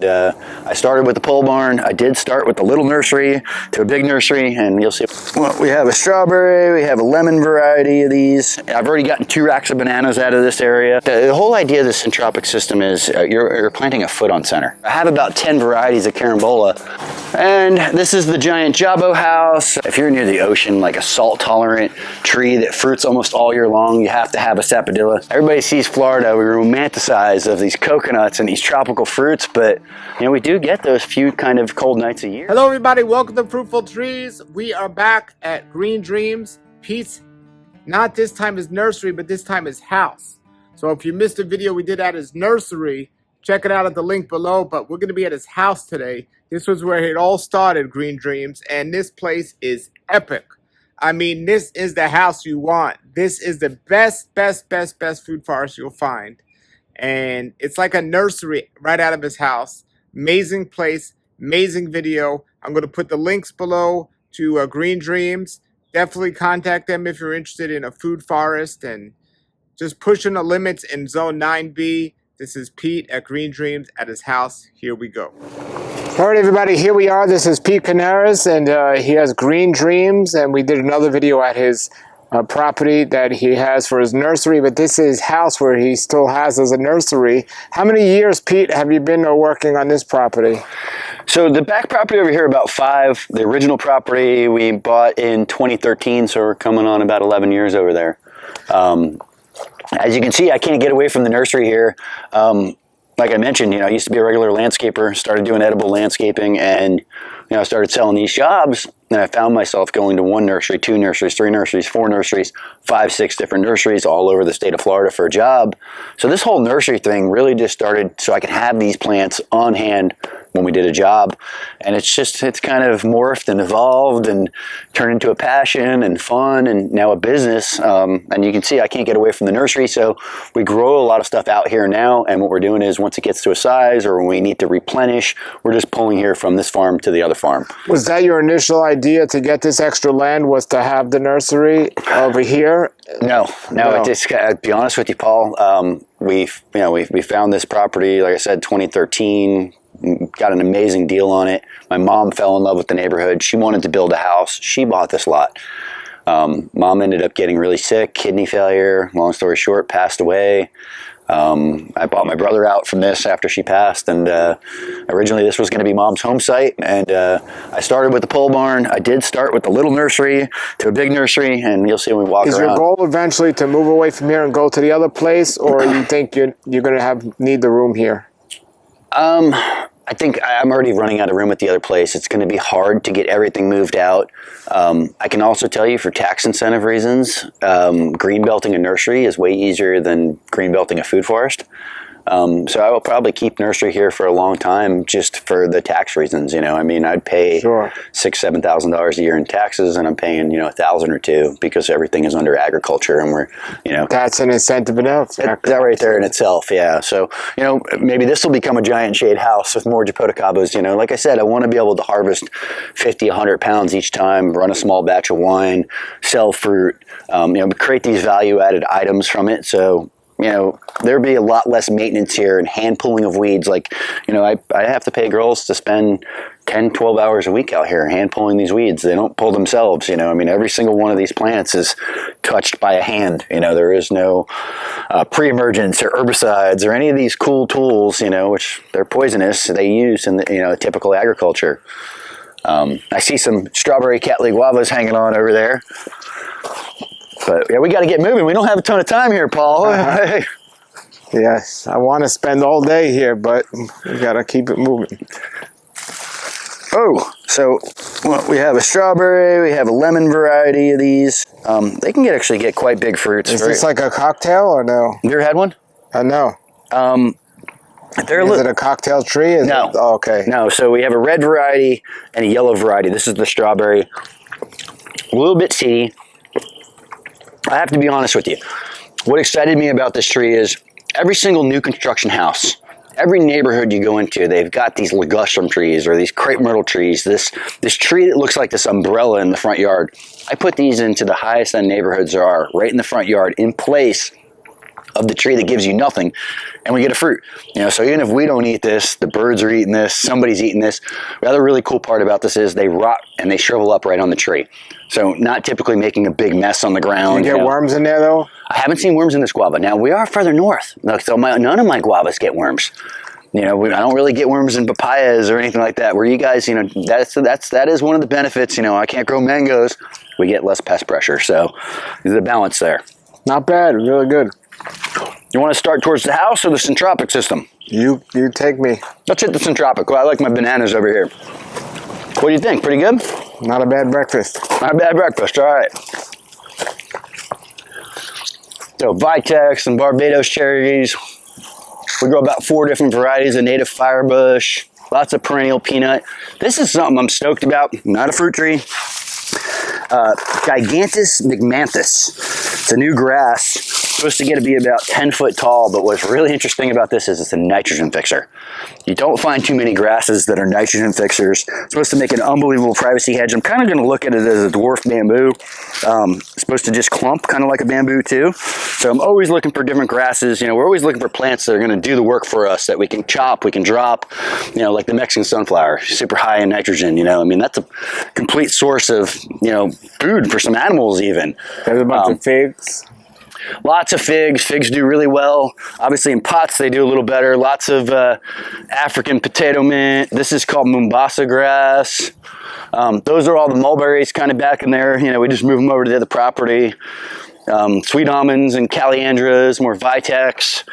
I started with the pole barn. I did start with the little nursery to a big nursery, and you'll see. Well, we have a strawberry, we have a lemon variety of these. I've already gotten 2 racks of bananas out of this area. The whole idea of the syntropic system is you're planting a foot on center. I have about 10 varieties of carambola, and this is the giant jabo house. If you're near the ocean, like a salt-tolerant tree that fruits almost all year long, you have to have a sapodilla. Everybody sees Florida, we romanticize of these coconuts and these tropical fruits, but you know, we do get those few kind of cold nights a year. Hello everybody, welcome to Fruitful Trees. We are back at Green Dreams. Pete's, not this time his nursery, but this time his house. So if you missed a video we did at his nursery, check it out at the link below, but we're going to be at his house today. This was where it all started, Green Dreams, and this place is epic. I mean, this is the house you want. This is the best food forest you'll find. And it's like a nursery right out of his house. Amazing place, amazing video. I'm going to put the links below to Green Dreams. Definitely contact them if you're interested in a food forest and just pushing the limits in Zone 9B. This is Pete at Green Dreams at his house. Here we go. All right, everybody, here we are. This is Pete Canaris, and he has Green Dreams, and we did another video at his property that he has for his nursery, but this is his house where he still has as a nursery. How many years, Pete, have you been working on this property? So the back property over here, about 5. The original property we bought in 2013, so we're coming on about 11 years over there. As you can see, I can't get away from the nursery here. Like I mentioned, you know, I used to be a regular landscaper, started doing edible landscaping, and you know, I started selling these jobs, and I found myself going to 1 nursery, 2 nurseries, 3 nurseries, 4 nurseries, 5, 6 different nurseries all over the state of Florida for a job. So this whole nursery thing really just started so I could have these plants on hand when we did a job, and it's kind of morphed and evolved and turned into a passion and fun and now a business. And you can see I can't get away from the nursery, so we grow a lot of stuff out here now, and what we're doing is once it gets to a size or when we need to replenish, we're just pulling here from this farm to the other farm. Was that your initial idea to get this extra land, was to have the nursery over here? No. To be honest with you, Paul, we found this property, like I said, 2013. Got an amazing deal on it. My mom fell in love with the neighborhood. She wanted to build a house. She bought this lot. Mom ended up getting really sick, kidney failure. Long story short, passed away. I bought my brother out from this after she passed, and originally this was going to be Mom's home site, and I started with the pole barn. I did start with the little nursery to a big nursery, and you'll see when we walk around. Is your goal eventually to move away from here and go to the other place, or you think you're going to need the room here? I think I'm already running out of room at the other place. It's going to be hard to get everything moved out. I can also tell you, for tax incentive reasons, greenbelting a nursery is way easier than greenbelting a food forest. So I will probably keep nursery here for a long time just for the tax reasons. You know, I mean, I'd pay $6,000–7,000 a year in taxes, and I'm paying, you know, $1,000 or $2,000 because everything is under agriculture, and we're, you know, that's an incentive enough. That right there in itself, yeah. So, you know, maybe this will become a giant shade house with more jaboticabas. You know, like I said, I want to be able to harvest 50, 100 pounds each time, run a small batch of wine, sell fruit, you know, create these value-added items from it. So, you know, there'd be a lot less maintenance here and hand pulling of weeds. Like, you know, I have to pay girls to spend 10, 12 hours a week out here hand pulling these weeds. They don't pull themselves, you know. I mean, every single one of these plants is touched by a hand. You know, there is no pre-emergence or herbicides or any of these cool tools, you know, which they're poisonous, they use in the, you know, typical agriculture. I see some strawberry Cattleya guavas hanging on over there. But yeah, we got to get moving. We don't have a ton of time here, Paul. Yes, I want to spend all day here, but we got to keep it moving. Oh, so well, we have a strawberry, we have a lemon variety of these. They can actually get quite big fruits. Is this like a cocktail or no? You ever had one? No. Is it a cocktail tree? No. Oh, okay. No, so we have a red variety and a yellow variety. This is the strawberry. A little bit seedy. I have to be honest with you. What excited me about this tree is every single new construction house, every neighborhood you go into, they've got these ligustrum trees or these crepe myrtle trees, this tree that looks like this umbrella in the front yard. I put these into the highest end neighborhoods there are, right in the front yard, in place of the tree that gives you nothing, and we get a fruit. You know, so even if we don't eat this, the birds are eating this, somebody's eating this. The other really cool part about this is they rot and they shrivel up right on the tree. So not typically making a big mess on the ground. You get worms in there though? I haven't seen worms in this guava. Now we are further north, so none of my guavas get worms. You know, I don't really get worms in papayas or anything like that. Where you guys, you know, that is one of the benefits. You know, I can't grow mangoes. We get less pest pressure, so there's a balance there. Not bad, really good. You want to start towards the house or the centropic system? You take me. Let's hit the centropic. Well, I like my bananas over here. What do you think? Pretty good? Not a bad breakfast. Not a bad breakfast. All right. So Vitex and Barbados cherries. We grow about 4 different varieties of native firebush. Lots of perennial peanut. This is something I'm stoked about. Not a fruit tree. Gigantus mcmanthus. It's a new grass. Supposed to get to be about 10 foot tall, but what's really interesting about this is it's a nitrogen fixer. You don't find too many grasses that are nitrogen fixers. It's supposed to make an unbelievable privacy hedge. I'm kind of going to look at it as a dwarf bamboo. It's supposed to just clump kind of like a bamboo too. So I'm always looking for different grasses. You know, we're always looking for plants that are going to do the work for us, that we can chop, we can drop, you know, like the Mexican sunflower, super high in nitrogen, you know. I mean, that's a complete source of, you know, food for some animals even. There's a bunch of figs. Lots of figs. Figs do really well. Obviously in pots they do a little better. Lots of African potato mint. This is called Mombasa grass. Those are all the mulberries kind of back in there. You know, we just move them over to the other property. Sweet almonds and caliandras, more Vitex.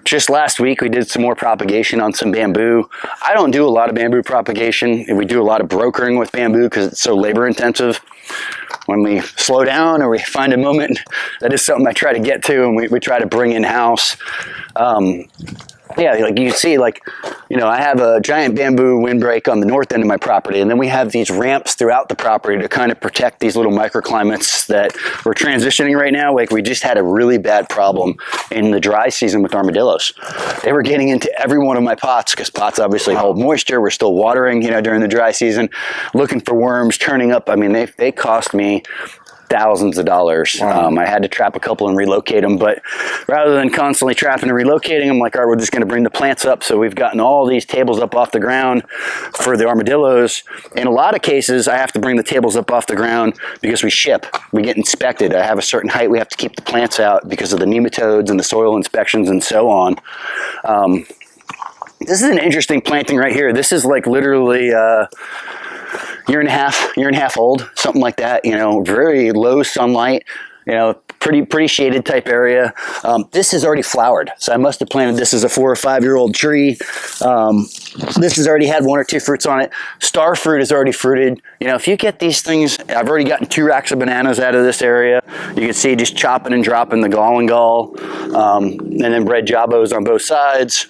Just last week we did some more propagation on some bamboo. I don't do a lot of bamboo propagation. We do a lot of brokering with bamboo because it's so labor intensive. When we slow down or we find a moment, that is something I try to get to, and we try to bring in-house. Yeah, like you see, like, you know, I have a giant bamboo windbreak on the north end of my property, and then we have these ramps throughout the property to kind of protect these little microclimates that we're transitioning right now. Like, we just had a really bad problem in the dry season with armadillos. They were getting into every one of my pots, because pots obviously hold moisture. We're still watering, you know, during the dry season, looking for worms, turning up. I mean, they cost me thousands of dollars. Wow. I had to trap a couple and relocate them, but rather than constantly trapping and relocating, I'm like, all right, we're just going to bring the plants up. So we've gotten all these tables up off the ground for the armadillos. In a lot of cases, I have to bring the tables up off the ground because we ship. We get inspected. I have a certain height. We have to keep the plants out because of the nematodes and the soil inspections and so on. This is an interesting planting right here. This is like literally year and a half old, something like that. You know, very low sunlight, you know, pretty shaded type area. This has already flowered, so I must have planted this as a 4 or 5 year old tree. This has already had 1 or 2 fruits on it. Starfruit is already fruited. You know, if you get these things, I've already gotten 2 racks of bananas out of this area. You can see just chopping and dropping the gall and gall, and then bred jabos on both sides.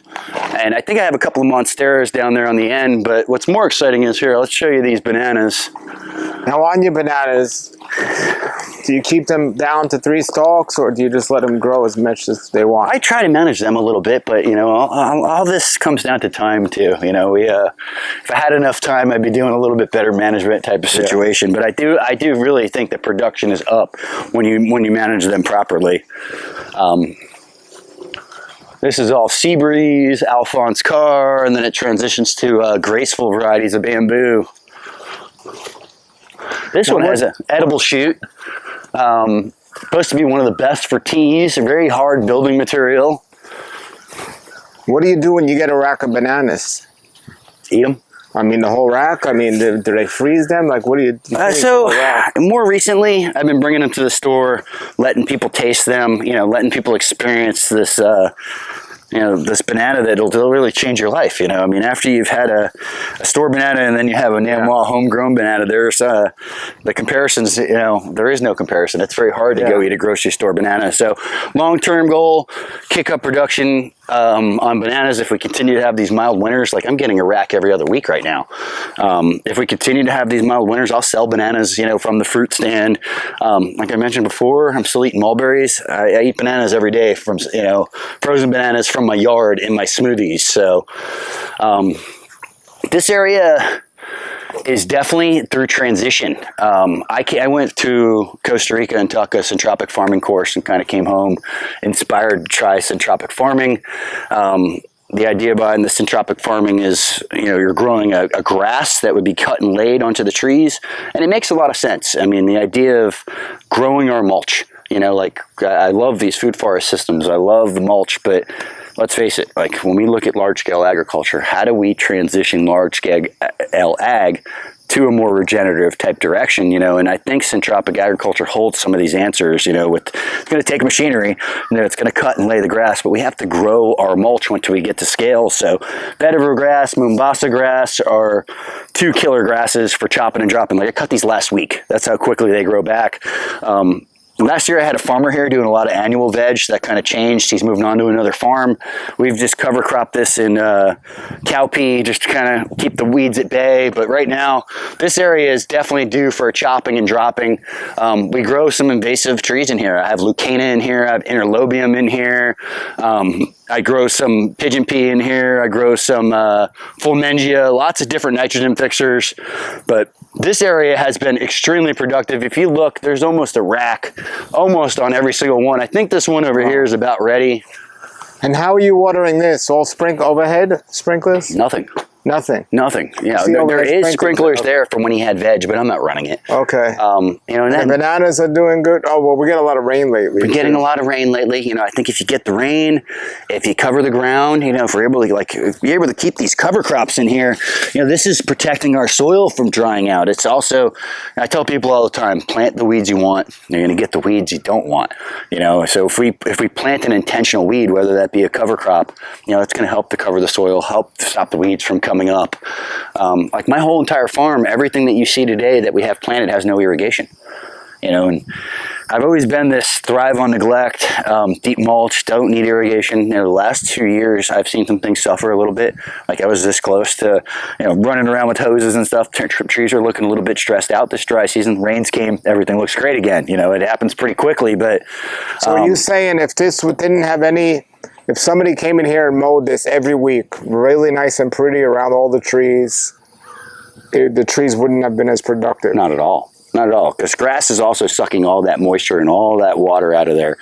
And I think I have a couple of monsteras down there on the end, but what's more exciting is here, let's show you these bananas. Now on your bananas, do you keep them down to 3 stalks, or do you just let them grow as much as they want? I try to manage them a little bit, but you know, all this comes down to time too. You know, if I had enough time, I'd be doing a little bit better management type of situation. Yeah. But I do really think the production is up when you manage them properly. This is all sea breeze, Alphonse Carr, and then it transitions to graceful varieties of bamboo. This one has an edible shoot. Supposed to be one of the best for teas, a very hard building material. What do you do when you get a rack of bananas? Eat them. I mean, the whole rack? I mean, do they freeze them? Like, what do you think? So, more recently, I've been bringing them to the store, letting people taste them, you know, letting people experience this, you know, this banana that'll really change your life. You know, I mean, after you've had a store banana and then you have a Nanawa homegrown banana, there's the comparisons, you know, there is no comparison. It's very hard to go eat a grocery store banana. So long-term goal, kick up production on bananas. If we continue to have these mild winters, like I'm getting a rack every other week right now. If we continue to have these mild winters, I'll sell bananas, you know, from the fruit stand. Like I mentioned before, I'm still eating mulberries. I eat bananas every day from, you know, frozen bananas from my yard in my smoothies. So this area is definitely through transition. I went to Costa Rica and took a syntropic farming course and kind of came home inspired to try syntropic farming. The idea behind the syntropic farming is, you're growing a grass that would be cut and laid onto the trees, and it makes a lot of sense. I mean, the idea of growing our mulch, like I love these food forest systems. I love the mulch, but let's face it, like when we look at large-scale agriculture, how do we transition large-scale ag to a more regenerative type direction, and I think syntropic agriculture holds some of these answers, with it's going to take machinery, it's going to cut and lay the grass, but we have to grow our mulch once we get to scale. So vetiver grass, Mombasa grass are 2 killer grasses for chopping and dropping. Like I cut these last week. That's how quickly they grow back. Last year I had a farmer here doing a lot of annual veg. That kind of changed. He's moving on to another farm. We've just cover cropped this in cowpea just to kind of keep the weeds at bay. But right now, this area is definitely due for chopping and dropping. We grow some invasive trees in here. I have leucaena in here. I have interlobium in here. I grow some pigeon pea in here. I grow some fulmengia, lots of different nitrogen fixers. But this area has been extremely productive. If you look, there's almost a rack, almost on every single one. I think this one over here is about ready. And how are you watering this? All overhead sprinklers? Nothing. Nothing. Nothing. Yeah, there is sprinklers there from when he had veg, but I'm not running it. Okay. And then bananas are doing good. Oh well, we get a lot of rain lately. We're getting a lot of rain lately. I think if you get the rain, if you cover the ground, if we're able to if you're able to keep these cover crops in here, this is protecting our soil from drying out. It's also, I tell people all the time, plant the weeds you want. You're going to get the weeds you don't want. So if we plant an intentional weed, whether that be a cover crop, it's going to help to cover the soil, help stop the weeds from coming up. Like my whole entire farm, everything that you see today that we have planted has no irrigation. And I've always been this thrive on neglect, deep mulch, don't need irrigation. The last 2 years, I've seen some things suffer a little bit. Like I was this close to, running around with hoses and stuff. Trees are looking a little bit stressed out this dry season. Rains came, everything looks great again. It happens pretty quickly, but. So are you saying if this didn't have any, if somebody came in here and mowed this every week, really nice and pretty around all the trees, the trees wouldn't have been as productive? Not at all. Not at all, because grass is also sucking all that moisture and all that water out of there.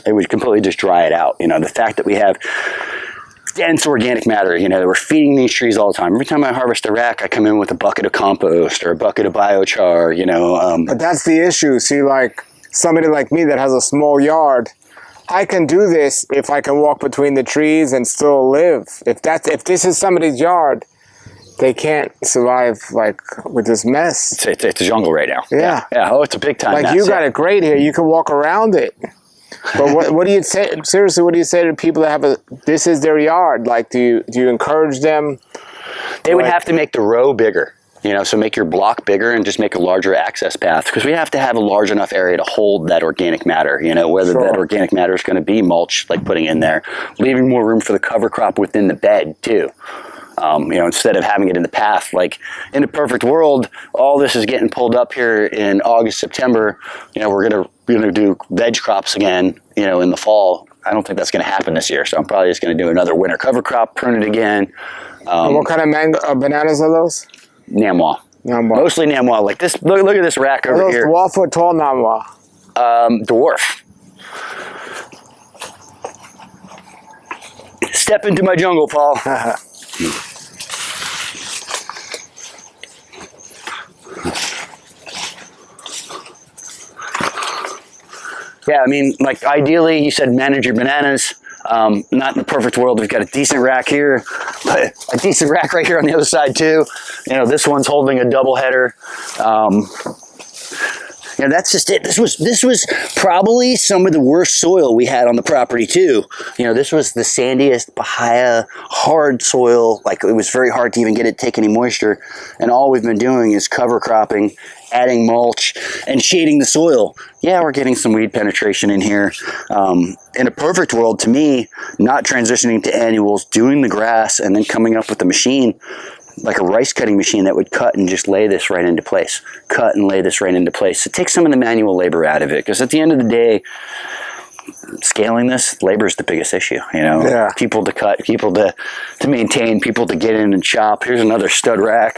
It would completely just dry it out. The fact that we have dense organic matter, that we're feeding these trees all the time. Every time I harvest a rack, I come in with a bucket of compost or a bucket of biochar, But that's the issue. See, like somebody like me that has a small yard, I can do this if I can walk between the trees and still live. If this is somebody's yard, they can't survive like with this mess. It's a jungle right now. Yeah. Oh, it's a big time. Like you got it great here. You can walk around it. But what do you say? Seriously, what do you say to people that have this is their yard? Like, do you encourage them? They would have to make the row bigger. So make your block bigger and just make a larger access path, because we have to have a large enough area to hold that organic matter, whether that organic matter is going to be mulch, like putting in there, leaving more room for the cover crop within the bed too. Instead of having it in the path. Like in a perfect world, all this is getting pulled up here in August, September. We're gonna do veg crops again, in the fall. I don't think that's gonna happen this year, so I'm probably just gonna do another winter cover crop, prune it again. And what kind of bananas are those? Namwa. Mostly Namwa. Like this. Look at this rack over here. Dwarf or tall Namwa? Dwarf. Step into my jungle, Paul. Yeah, I mean, like ideally, you said manage your bananas. Not in the perfect world. We've got a decent rack here, but a decent rack right here on the other side too. This one's holding a double header. That's just it. This was probably some of the worst soil we had on the property too. This was the sandiest Bahia, hard soil. Like it was very hard to even get it to take any moisture. And all we've been doing is cover cropping, adding mulch, and shading the soil. Yeah, we're getting some weed penetration in here. In a perfect world, to me, not transitioning to annuals, doing the grass, and then coming up with a machine, like a rice cutting machine that would cut and just lay this right into place. Cut and lay this right into place. It takes some of the manual labor out of it, because at the end of the day, scaling this, labor is the biggest issue. Yeah. People to cut, people to maintain, people to get in and chop. Here's another stud rack.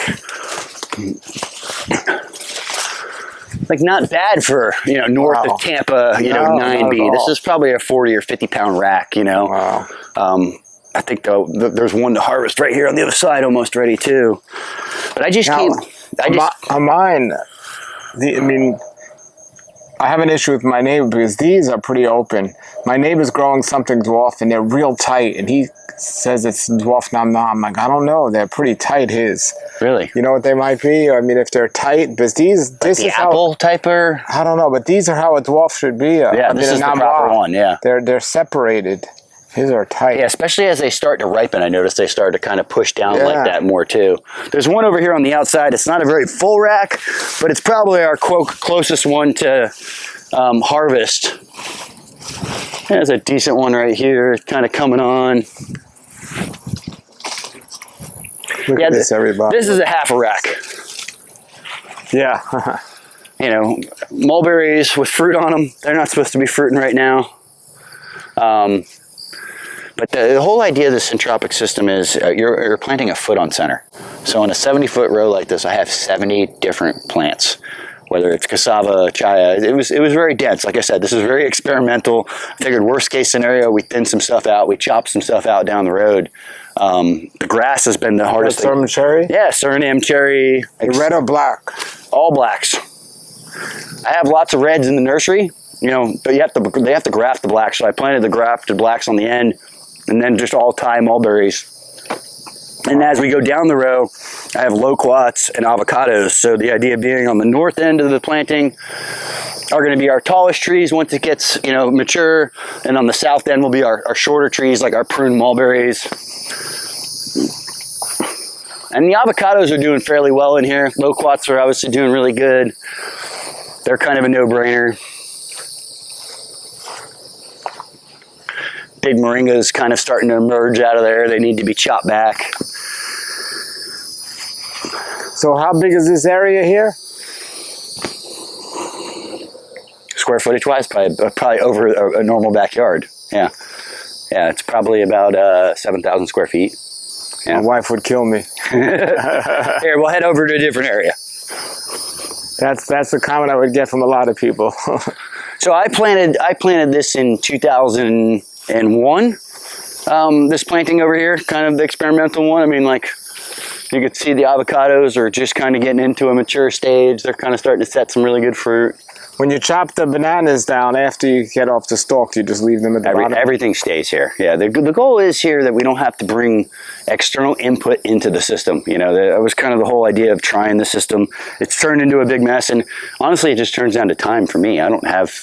like not bad for, you know, north of Tampa, you know, 9B. This is probably a 40 or 50 pound rack, you know. Wow. I think though there's one to harvest right here on the other side, almost ready too. But I just can't. On mine, I mean, I have an issue with my neighbor because these are pretty open. My neighbor's growing something dwarf and they're real tight, and he says it's dwarf nom nom. I'm like, I don't know. They're pretty tight. His. Really? You know what they might be? I mean, if they're tight, because this is apple type or I don't know, but these are how a dwarf should be. Yeah, this is the proper one. Yeah, they're separated. His are tight. Yeah, especially as they start to ripen. I noticed they start to kind of push down like that more too. There's one over here on the outside. It's not a very full rack, but it's probably our closest one to harvest. There's a decent one right here, kind of coming on. Look at this, everybody. This is a half a rack. Yeah. You know, mulberries with fruit on them. They're not supposed to be fruiting right now. But the whole idea of the syntropic system is you're planting a foot on center. So in a 70-foot row like this, I have 70 different plants. Whether it's cassava, chaya, it was very dense. Like I said, this is very experimental. I figured worst case scenario, we thin some stuff out, we chop some stuff out down the road. The grass has been the hardest thing. Suriname cherry? Yeah, Suriname cherry. Red or black? All blacks. I have lots of reds in the nursery, you know, but they have to graft the blacks. So I planted the grafted blacks on the end, and then just all Thai mulberries. And as we go down the row, I have loquats and avocados. So the idea being on the north end of the planting are going to be our tallest trees once it gets, you know, mature. And on the south end will be our shorter trees, like our prune mulberries. And the avocados are doing fairly well in here. Loquats are obviously doing really good. They're kind of a no-brainer. Big moringas kind of starting to emerge out of there. They need to be chopped back. So how big is this area here? Square footage wise, probably over a normal backyard. Yeah. Yeah, it's probably about 7,000 square feet. Yeah. My wife would kill me. Here, we'll head over to a different area. That's the comment I would get from a lot of people. So I planted this in 2001. This planting over here, kind of the experimental one. I mean, like, you could see the avocados are just kind of getting into a mature stage. They're kind of starting to set some really good fruit. When you chop the bananas down after you get off the stalk, you just leave them at the bottom? Everything stays here. Yeah, the goal is here that we don't have to bring external input into the system. You know, that was kind of the whole idea of trying the system. It's turned into a big mess, and honestly, it just turns down to time for me. I don't have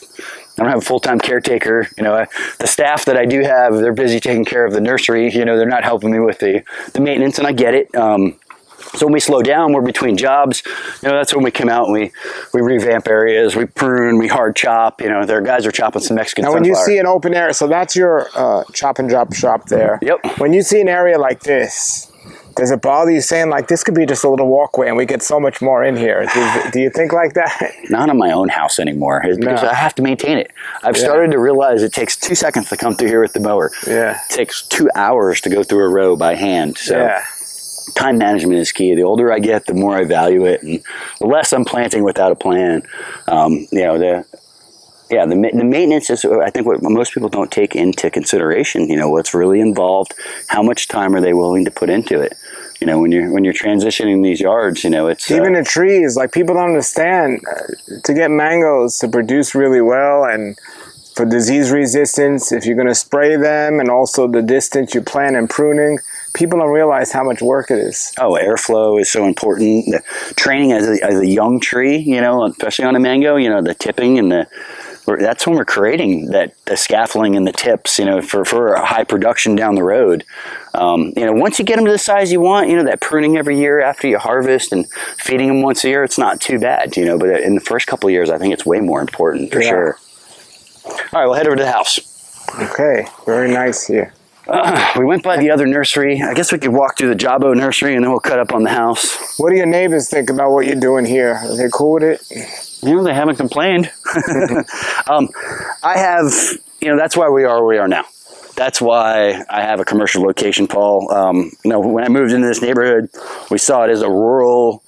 a full-time caretaker. You know, the staff that I do have, they're busy taking care of the nursery. You know, they're not helping me with the maintenance, and I get it. So when we slow down, we're between jobs. You know, that's when we come out and we revamp areas, we prune, we hard chop. You know, their guys are chopping some Mexican sunflower. Now, when you see an open area, so that's your chop and drop shop there. Yep. When you see an area like this, does it bother you saying, like, this could be just a little walkway and we get so much more in here? Do you think like that? Not on my own house anymore, because I have to maintain it. I've started to realize it takes 2 seconds to come through here with the mower. Yeah. It takes 2 hours to go through a row by hand. So time management is key. The older I get, the more I value it, and the less I'm planting without a plan. You know, the maintenance is, I think, what most people don't take into consideration. You know, what's really involved, how much time are they willing to put into it? You know, when you're transitioning these yards, you know, it's even the trees. Like, people don't understand to get mangoes to produce really well, and for disease resistance, if you're going to spray them, and also the distance you plant and pruning. People don't realize how much work it is. Oh, airflow is so important. The training as a young tree, you know, especially on a mango, you know, the tipping and that's when we're creating the scaffolding and the tips, you know, for a high production down the road. You know, once you get them to the size you want, you know, that pruning every year after you harvest and feeding them once a year, it's not too bad, you know, but in the first couple of years, I think it's way more important for sure. All right, we'll head over to the house. Okay, very nice here. We went by the other nursery. I guess we could walk through the Jabo nursery and then we'll cut up on the house. What do your neighbors think about what you're doing here? Are they cool with it? You know, they haven't complained. I have, you know, that's why we are where we are now. That's why I have a commercial location, Paul. You know, when I moved into this neighborhood, we saw it as a rural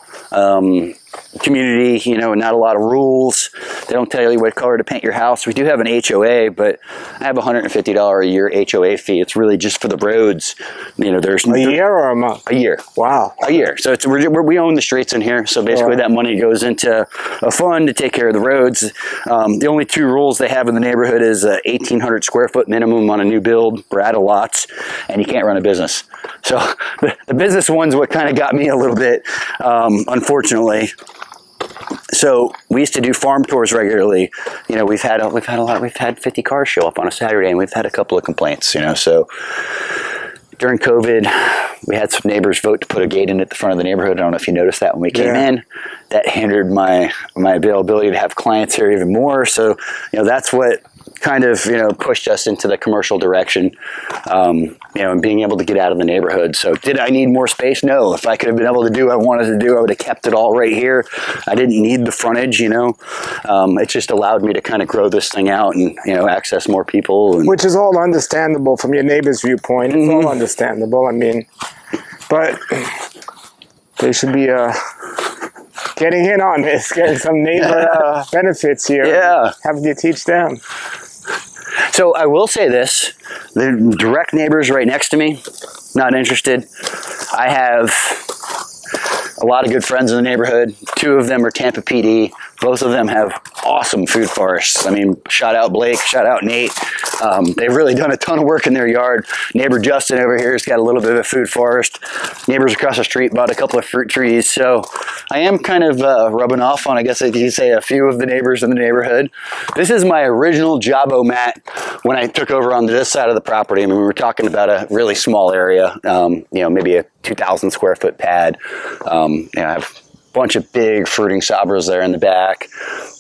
community, you know, not a lot of rules. They don't tell you what color to paint your house. We do have an HOA, but I have a $150 a year HOA fee. It's really just for the roads. You know, there's a year or a month? A year. Wow. A year. So it's we own the streets in here. So basically that money goes into a fund to take care of the roads. The only two rules they have in the neighborhood is 1,800 square foot minimum on a new build. We're out of lots, and you can't run a business. So the business one's what kind of got me a little bit, unfortunately. So we used to do farm tours regularly. You know, we've had 50 cars show up on a Saturday, and we've had a couple of complaints, you know. So during COVID, we had some neighbors vote to put a gate in at the front of the neighborhood. I don't know if you noticed that when we came in. That hindered my availability to have clients here even more. So, you know, that's what kind of, you know, pushed us into the commercial direction, you know, and being able to get out of the neighborhood. So did I need more space? No. If I could have been able to do what I wanted to do, I would have kept it all right here. I didn't need the frontage, you know. It just allowed me to kind of grow this thing out and, you know, access more people. And which is all understandable from your neighbor's viewpoint. It's all understandable. I mean, but they should be getting in on this, getting some neighbor benefits here. Yeah. Having to teach them. So I will say this, the direct neighbors right next to me, not interested. I have a lot of good friends in the neighborhood. Two of them are Tampa PD. Both of them have awesome food forests. I mean, shout out Blake, shout out Nate. They've really done a ton of work in their yard. Neighbor Justin over here has got a little bit of a food forest. Neighbors across the street bought a couple of fruit trees. So I am kind of rubbing off on, I guess you could say, a few of the neighbors in the neighborhood. This is my original Jabo mat when I took over on this side of the property. I mean, we were talking about a really small area, you know, maybe a 2,000 square foot pad. You know, I have bunch of big fruiting sabras there in the back,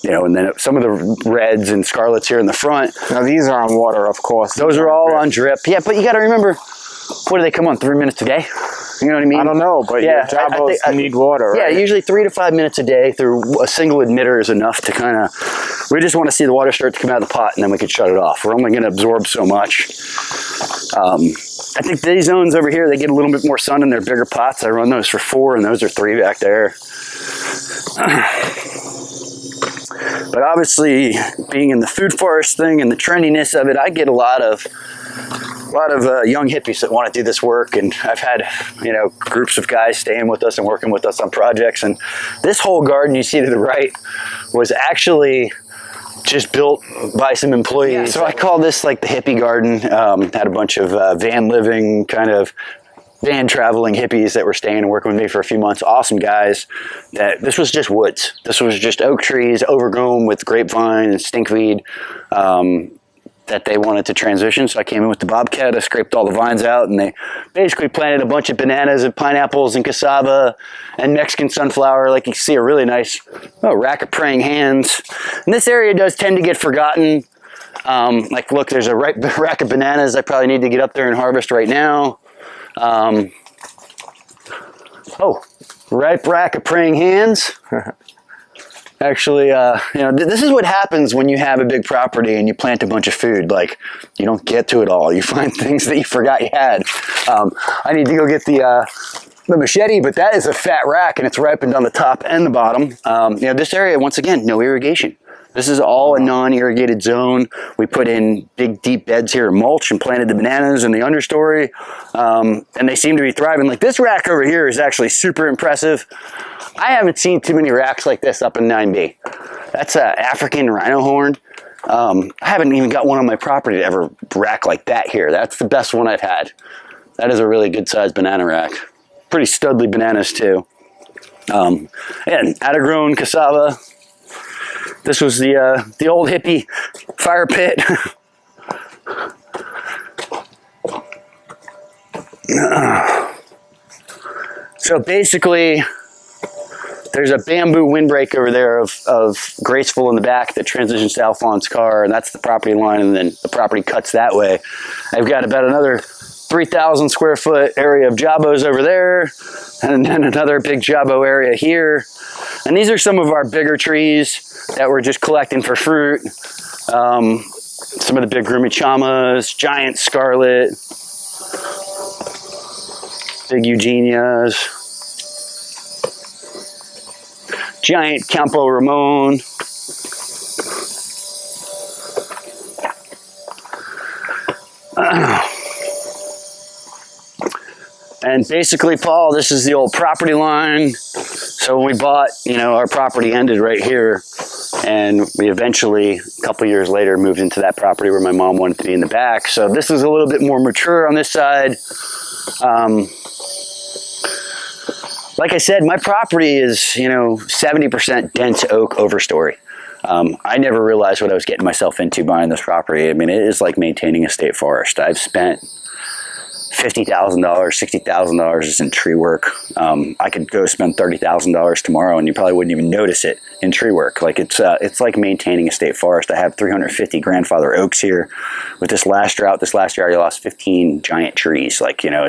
you know, and then some of the reds and scarlets here in the front. Now these are on water, of course. Those are all on drip. Yeah, but you got to remember, what do they come on, 3 minutes a day? You know what I mean? I don't know, but yeah, your Jabos need water, right? Yeah, usually 3 to 5 minutes a day through a single emitter is enough to kind of, we just want to see the water start to come out of the pot and then we can shut it off. We're only going to absorb so much. I think these zones over here, they get a little bit more sun in their bigger pots. I run those for 4 and those are 3 back there. But obviously, being in the food forest thing and the trendiness of it, I get a lot of young hippies that want to do this work, and I've had, you know, groups of guys staying with us and working with us on projects. And this whole garden you see to the right was actually just built by some employees. Yeah, so I call this like the hippie garden. Had a bunch of van living, kind of van traveling hippies that were staying and working with me for a few months. Awesome guys. This was just woods. This was just oak trees overgrown with grapevine and stinkweed that they wanted to transition. So I came in with the bobcat, I scraped all the vines out, and they basically planted a bunch of bananas and pineapples and cassava and Mexican sunflower. Like you can see, a really nice rack of praying hands. And this area does tend to get forgotten. Like, look, there's a rack of bananas I probably need to get up there and harvest right now. Ripe rack of praying hands. Actually, you know, this is what happens when you have a big property and you plant a bunch of food. Like, you don't get to it all. You find things that you forgot you had. I need to go get the machete, but that is a fat rack and it's ripened on the top and the bottom. You know, this area, once again, no irrigation. This is all a non-irrigated zone. We put in big, deep beds here of mulch and planted the bananas in the understory. And they seem to be thriving. Like, this rack over here is actually super impressive. I haven't seen too many racks like this up in 9B. That's an African rhino horn. I haven't even got one on my property to ever rack like that here. That's the best one I've had. That is a really good sized banana rack. Pretty studly bananas too. And out-of-grown cassava. This was the old hippie fire pit. So basically, there's a bamboo windbreak over there of Graceful in the back that transitions to Alphonse's car, and that's the property line, and then the property cuts that way. I've got about another 3,000 square foot area of Jabos over there, and then another big Jabo area here. And these are some of our bigger trees that we're just collecting for fruit. Some of the big Grumichamas, giant scarlet, big Eugenias. giant Campo Ramon. And basically, Paul, this is the old property line. So when we bought, you know, our property ended right here. And we eventually, a couple years later, moved into that property where my mom wanted to be in the back. So this is a little bit more mature on this side. Like I said, my property is, you know, 70% dense oak overstory. I never realized what I was getting myself into buying this property. I mean, it is like maintaining a state forest. I've spent $50,000, $60,000 just in tree work. I could go spend $30,000 tomorrow and you probably wouldn't even notice it in tree work. Like it's like maintaining a state forest. I have 350 grandfather oaks here. With this last drought, this last year I lost 15 giant trees. Like, you know,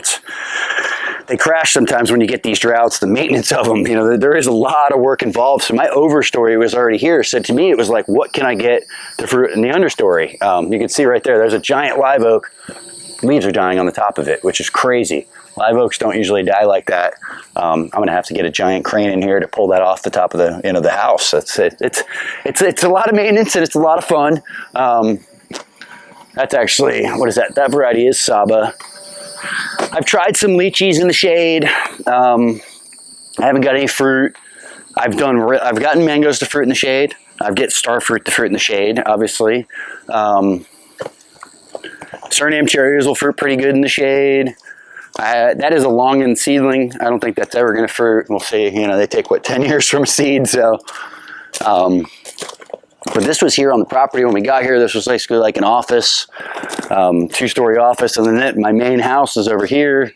they crash sometimes when you get these droughts, the maintenance of them, you know, there is a lot of work involved. So my overstory was already here. So to me, it was like, what can I get the fruit in the understory? You can see right there, there's a giant live oak. Leaves are dying on the top of it, which is crazy. Live oaks don't usually die like that. I'm gonna have to get a giant crane in here to pull that off the top of the, you know, the house. It's a lot of maintenance and it's a lot of fun. That's actually, what is that? That variety is Saba. I've tried some lychees in the shade. I haven't got any fruit. I've gotten mangoes to fruit in the shade. I've get starfruit to fruit in the shade, obviously. Suriname cherries will fruit pretty good in the shade. That is a long-end seedling. I don't think that's ever going to fruit. We'll see. You know, they take, what, 10 years from a seed. So, but this was here on the property when we got here. This was basically like an office, two-story office. And then my main house is over here.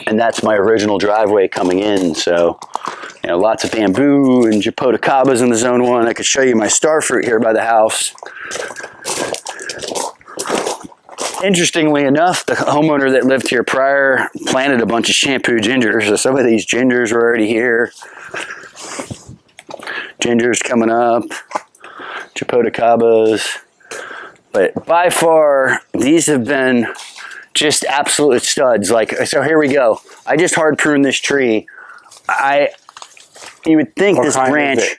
And that's my original driveway coming in. So, you know, lots of bamboo and jaboticabas in the zone 1. I could show you my starfruit here by the house. Interestingly enough, the homeowner that lived here prior planted a bunch of shampoo gingers. So some of these gingers were already here. Gingers coming up, jaboticabas. But by far, these have been just absolute studs. Like, so here we go. I just hard pruned this tree. You would think this branch,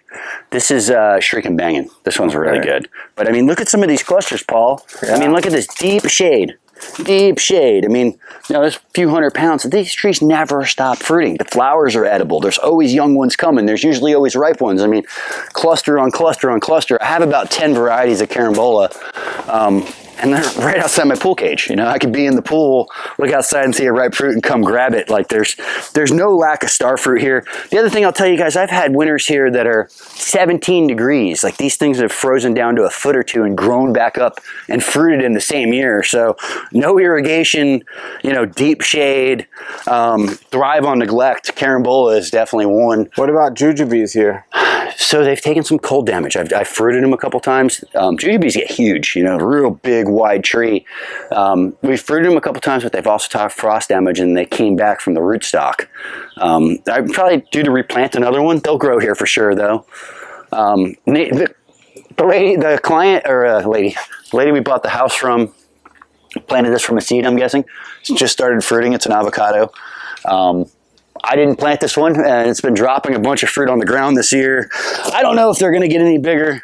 this is Shrieking Bangin'. This one's really good. But I mean, look at some of these clusters, Paul. Yeah. I mean, look at this deep shade. Deep shade. I mean, you know, there's a few 100 pounds. These trees never stop fruiting. The flowers are edible. There's always young ones coming. There's usually always ripe ones. I mean, cluster on cluster on cluster. I have about 10 varieties of carambola. And they're right outside my pool cage. You know, I could be in the pool, look outside and see a ripe fruit and come grab it. Like there's no lack of starfruit here. The other thing I'll tell you guys, I've had winters here that are 17 degrees. Like these things have frozen down to a foot or two and grown back up and fruited in the same year. So no irrigation, you know, deep shade, thrive on neglect. Carambola is definitely one. What about jujubes here? So they've taken some cold damage. I've fruited them a couple times. Jujubes get huge, you know, real big, wide tree. We've fruited them a couple times, but they've also talked frost damage and they came back from the rootstock. I'd probably do to replant another one. They'll grow here for sure, though. The lady we bought the house from, planted this from a seed, I'm guessing. It's just started fruiting. It's an avocado. I didn't plant this one, and it's been dropping a bunch of fruit on the ground this year. I don't know if they're going to get any bigger.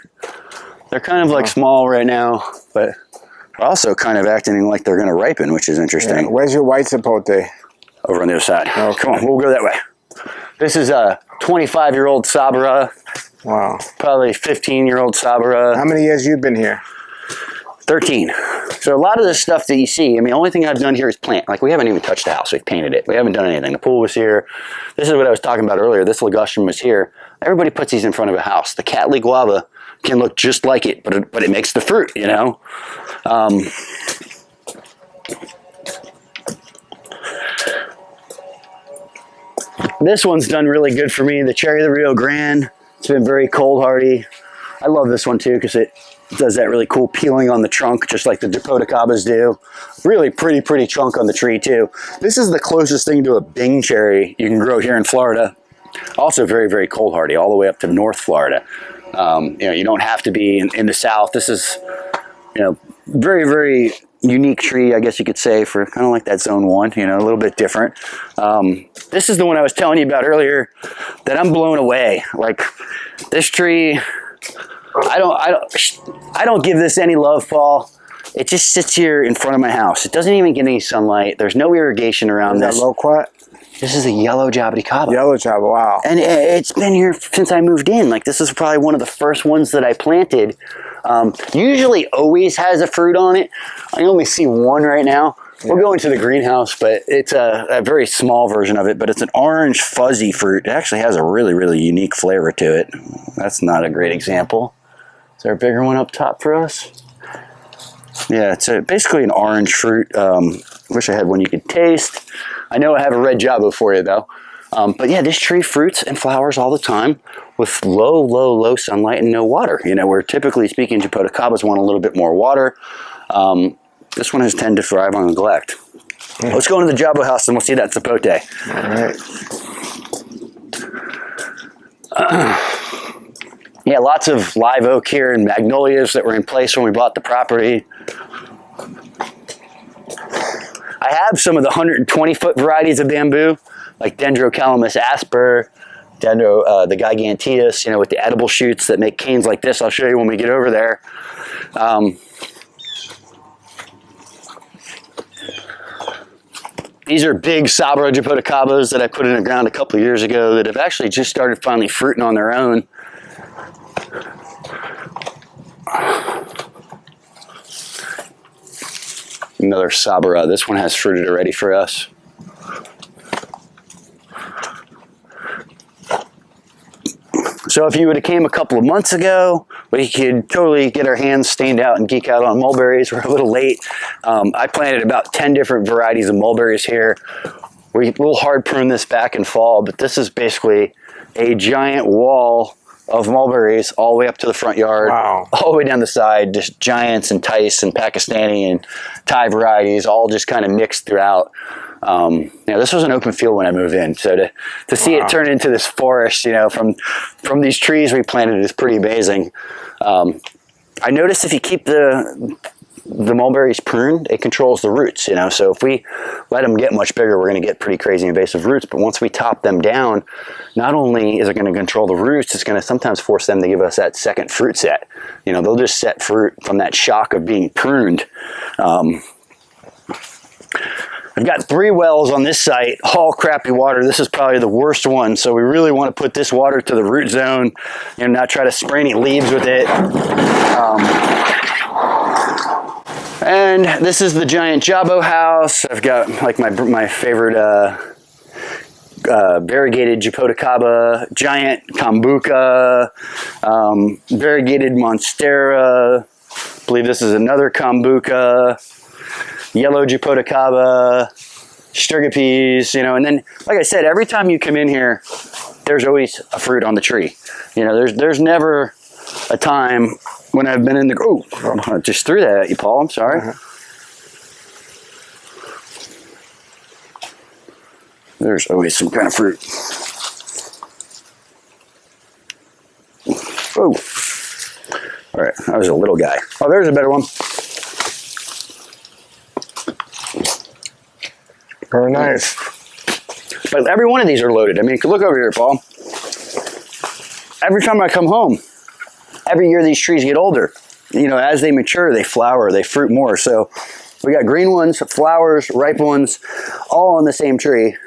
They're kind of like small right now, but also kind of acting like they're going to ripen, which is interesting. Yeah. Where's your white zapote? Over on the other side. Okay. Come on, we'll go that way. This is a 25-year-old Sabara. Wow. Probably 15-year-old Sabara. How many years you been here? 13. So a lot of the stuff that you see, I mean, the only thing I've done here is plant. Like we haven't even touched the house. We've painted it. We haven't done anything. The pool was here. This is what I was talking about earlier. This ligustrum was here. Everybody puts these in front of a house. The Cattleya guava can look just like it, but it makes the fruit, you know. This one's done really good for me. The Cherry of the Rio Grande. It's been very cold hardy. I love this one too because it does that really cool peeling on the trunk, just like the jaboticabas do. Really pretty trunk on the tree too. This is the closest thing to a Bing cherry you can grow here in Florida. Also very cold hardy, all the way up to North Florida. You know, you don't have to be in the South. This is, you know, very unique tree, I guess you could say, for kind of like that zone 1, you know, a little bit different. This is the one I was telling you about earlier that I'm blown away. Like this tree, I don't give this any love, Paul. It just sits here in front of my house. It doesn't even get any sunlight. There's no irrigation around this. Is that loquat? This is a yellow jaboticaba. Yellow jaba, wow. And it's been here since I moved in. Like this is probably one of the first ones that I planted. Usually always has a fruit on it. I only see one right now. We'll go into the greenhouse, but it's a very small version of it, but it's an orange fuzzy fruit. It actually has a really, really unique flavor to it. That's not a great example. Is there a bigger one up top for us? Yeah, it's basically an orange fruit. Wish I had one you could taste. I know I have a red jabo for you though. But yeah, this tree fruits and flowers all the time with low sunlight and no water. You know, where typically speaking, jaboticabas want a little bit more water. This one has tended to thrive on neglect. Yeah. Let's go into the jabo house and we'll see that zapote. All right. Yeah, lots of live oak here and magnolias that were in place when we bought the property. I have some of the 120-foot varieties of bamboo, like Dendrocalamus asper, the giganteus, you know, with the edible shoots that make canes like this. I'll show you when we get over there. These are big Sabra jaboticabas that I put in the ground a couple of years ago that have actually just started finally fruiting on their own. Another Sabra. This one has fruited already for us. So if you would have came a couple of months ago, we could totally get our hands stained out and geek out on mulberries. We're a little late. I planted about 10 different varieties of mulberries here. We'll hard prune this back in fall, but this is basically a giant wall of mulberries all the way up to the front yard. Wow. All the way down the side, just giants and Tice and Pakistani and Thai varieties, all just kind of mixed throughout. You know, this was an open field when I moved in, so to see it turn into this forest, you know, from these trees we planted is pretty amazing. I noticed if you keep the mulberries pruned, it controls the roots, you know, so if we let them get much bigger, we're going to get pretty crazy invasive roots, but once we top them down, not only is it going to control the roots, it's going to sometimes force them to give us that second fruit set. You know, they'll just set fruit from that shock of being pruned. I've got 3 wells on this site, all crappy water. This is probably the worst one, so we really want to put this water to the root zone and not try to spray any leaves with it. And this is the giant jabo house. I've got like my favorite variegated jaboticaba, giant kombucha, variegated monstera. I believe this is another kombucha. Yellow jaboticaba, strigopes, you know, and then, like I said, every time you come in here, there's always a fruit on the tree. You know, there's never a time when I've been in the, oh, I just threw that at you, Paul, I'm sorry. There's always some kind of fruit. Oh, all right, that was a little guy. Oh, there's a better one. Very nice. But every one of these are loaded. I mean, look over here, Paul. Every time I come home, every year these trees get older. You know, as they mature, they flower, they fruit more. So we got green ones, flowers, ripe ones, all on the same tree.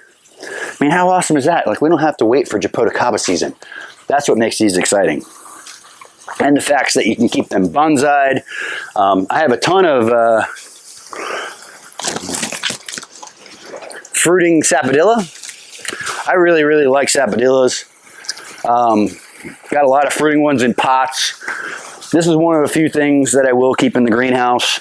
I mean, how awesome is that? Like, we don't have to wait for jaboticaba season. That's what makes these exciting. And the fact that you can keep them bonsai'd. I have a ton of fruiting sapodilla. I really like sapodillas. Got a lot of fruiting ones in pots. This is one of the few things that I will keep in the greenhouse.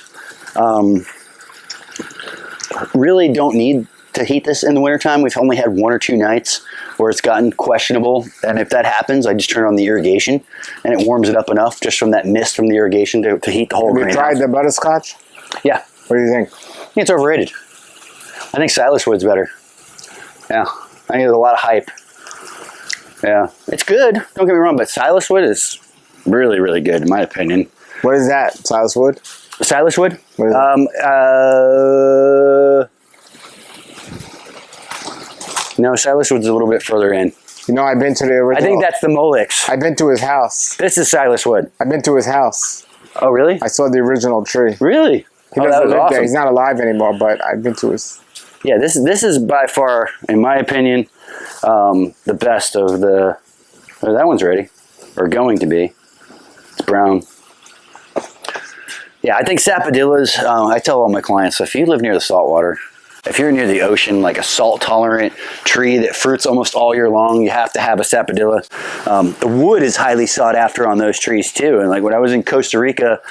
Really don't need to heat this in the wintertime. We've only had 1 or 2 nights where it's gotten questionable, and if that happens, I just turn on the irrigation and it warms it up enough just from that mist from the irrigation to heat the whole greenhouse. Have you tried the butterscotch? Yeah. What do you think? I think it's overrated. I think Silas Wood's better. Yeah, I think there's a lot of hype. Yeah, it's good. Don't get me wrong, but Silas Wood is really good in my opinion. What is that? Silas Wood? Silas wood? What is No, Silas wood's a little bit further in. You know, I've been to the original. I think that's the Molix. I've been to his house. This is Silas wood. I've been to his house. Oh, really? I saw the original tree. Really? He Oh, that doesn't was live awesome. there. He's not alive anymore, but I've been to his. Yeah, this is by far, in my opinion, the best of the. Oh, that one's ready, or going to be. It's brown. Yeah, I think sapodillas. I tell all my clients, if you live near the saltwater, if you're near the ocean, like a salt-tolerant tree that fruits almost all year long, you have to have a sapodilla. The wood is highly sought after on those trees too. And like when I was in Costa Rica,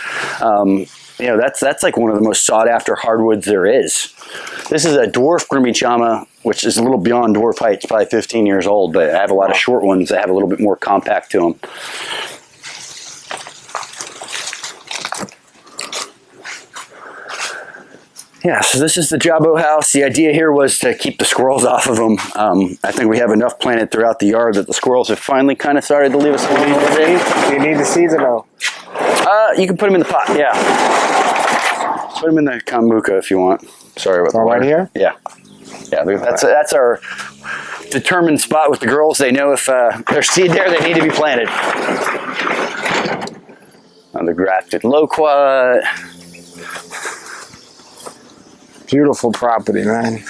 you know, that's like one of the most sought after hardwoods there is. This is a dwarf grimmichama, which is a little beyond dwarf height. It's probably 15 years old, but I have a lot of short ones that have a little bit more compact to them. Yeah, so this is the Jabo house. The idea here was to keep the squirrels off of them. I think we have enough planted throughout the yard that the squirrels have finally kind of started to leave us alone already. Do you need the seeds or no? You can put them in the pot, yeah. Put them in the kombucha if you want. Sorry about that. Right here? Yeah. Yeah, that's our determined spot with the girls. They know if there's seed there, they need to be planted. The grafted loquat. Beautiful property, man.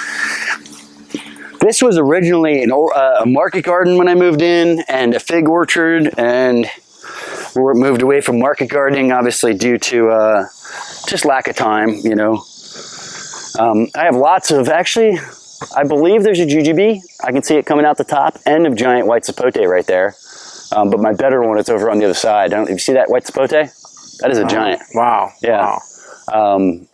This was originally a market garden when I moved in, and a fig orchard, and we moved away from market gardening, obviously due to just lack of time, you know. I have lots of, actually, I believe there's a jujube. I can see it coming out the top end of giant white sapote right there. But my better one is over on the other side. If you see that white sapote? That is a giant. Wow. Yeah. Wow.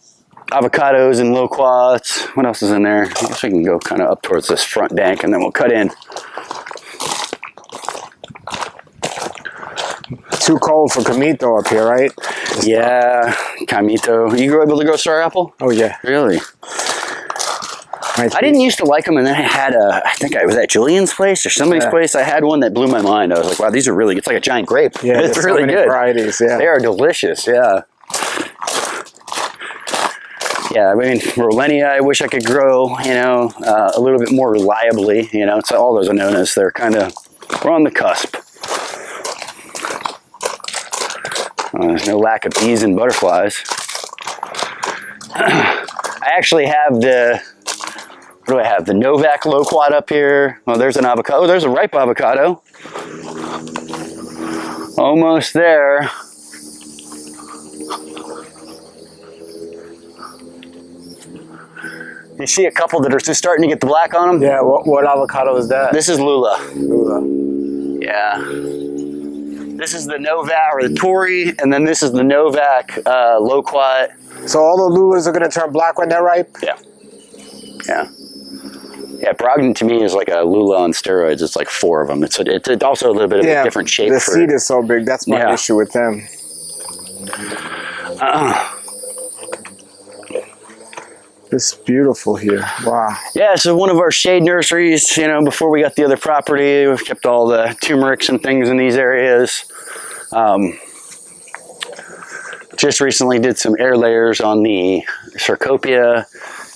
Avocados and loquats. What else is in there? I guess we can go kind of up towards this front bank and then we'll cut in. Too cold for Camito up here, right? Yeah, Camito. You were able to grow star apple? Oh, yeah. Really? Nice I didn't used to like them, and then I had I think I was at Julian's place or somebody's place. I had one that blew my mind. I was like, wow, these are really good. It's like a giant grape. Yeah, it's really so many good. Varieties, yeah. They are delicious, yeah. Yeah, I mean, Rolenia, I wish I could grow, you know, a little bit more reliably, you know. So all those Anonas, they're kind of, we're on the cusp. There's no lack of bees and butterflies. I actually have the, what do I have? The Novak loquat up here. Oh, there's an avocado. Oh, there's a ripe avocado. Almost there. You see a couple that are just starting to get the black on them? Yeah, what avocado is that? This is Lula. Lula. Yeah. This is the Novak, or the Tory, and then this is the Novak loquat. So all the Lulas are going to turn black when they're ripe? Yeah. Yeah. Yeah, Brogdon to me is like a Lula on steroids. It's like 4 of them. It's also a little bit of a different shape. The seed is so big. That's my issue with them. This is beautiful here. Wow. Yeah, so one of our shade nurseries, you know, before we got the other property, we've kept all the turmerics and things in these areas. Just recently did some air layers on the Sarcopia.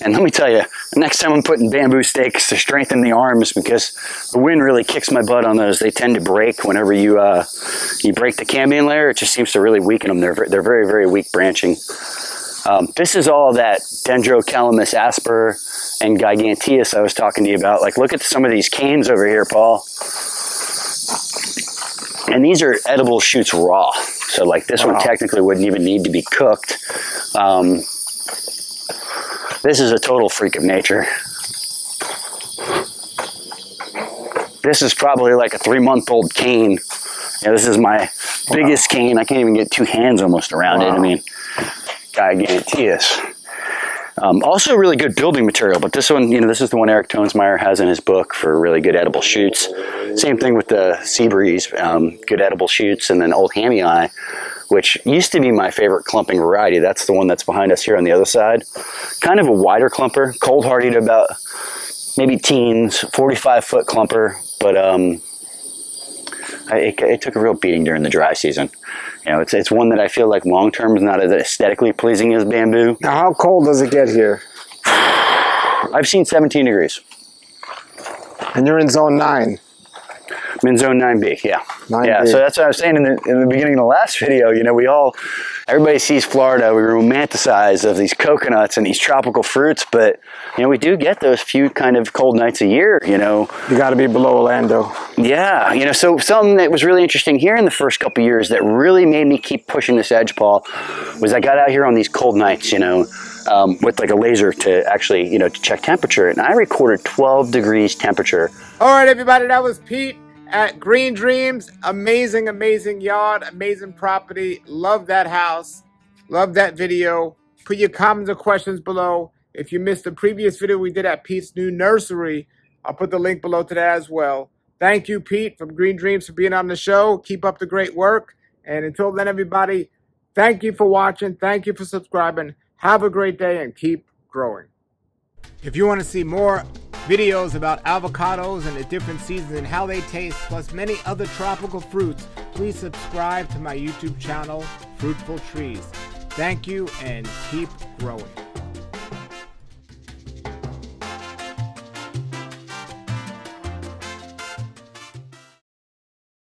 And let me tell you, the next time I'm putting bamboo stakes to strengthen the arms, because the wind really kicks my butt on those. They tend to break whenever you break the cambium layer. It just seems to really weaken them. They're very, very weak branching. This is all that Dendrocalamus asper and giganteus I was talking to you about. Like, look at some of these canes over here, Paul. And these are edible shoots raw. So, like, this one technically wouldn't even need to be cooked. This is a total freak of nature. This is probably like a 3-month-old cane. Yeah, this is my biggest cane. I can't even get 2 hands almost around it. I mean, giganteus. Also really good building material, but this one, you know, this is the one Eric Tonesmeyer has in his book for really good edible shoots. Same thing with the sea breeze, good edible shoots, and then old hammy eye, which used to be my favorite clumping variety. That's the one that's behind us here on the other side. Kind of a wider clumper, cold hardy to about maybe teens, 45-foot clumper, but it took a real beating during the dry season. You know, it's one that I feel like long term is not as aesthetically pleasing as bamboo. Now, how cold does it get here? I've seen 17 degrees. And you're in zone 9. I'm in zone 9B, yeah. 9B. Yeah, so that's what I was saying in the beginning of the last video. You know, everybody sees Florida, we romanticize of these coconuts and these tropical fruits, but, you know, we do get those few kind of cold nights a year, you know. You got to be below Orlando. Yeah, you know, so something that was really interesting here in the first couple of years that really made me keep pushing this edge, Paul, was I got out here on these cold nights, you know, with like a laser to actually, you know, to check temperature, and I recorded 12 degrees temperature. All right, everybody, that was Pete at Green Dreams. Amazing, amazing yard, amazing property. Love that house. Love that video. Put your comments or questions below. If you missed the previous video we did at Pete's new nursery, I'll put the link below to that as well. Thank you, Pete, from Green Dreams, for being on the show. Keep up the great work. And until then, everybody, thank you for watching. Thank you for subscribing. Have a great day and keep growing. If you want to see more videos about avocados and the different seasons and how they taste, plus many other tropical fruits, please subscribe to my YouTube channel, Fruitful Trees. Thank you and keep growing.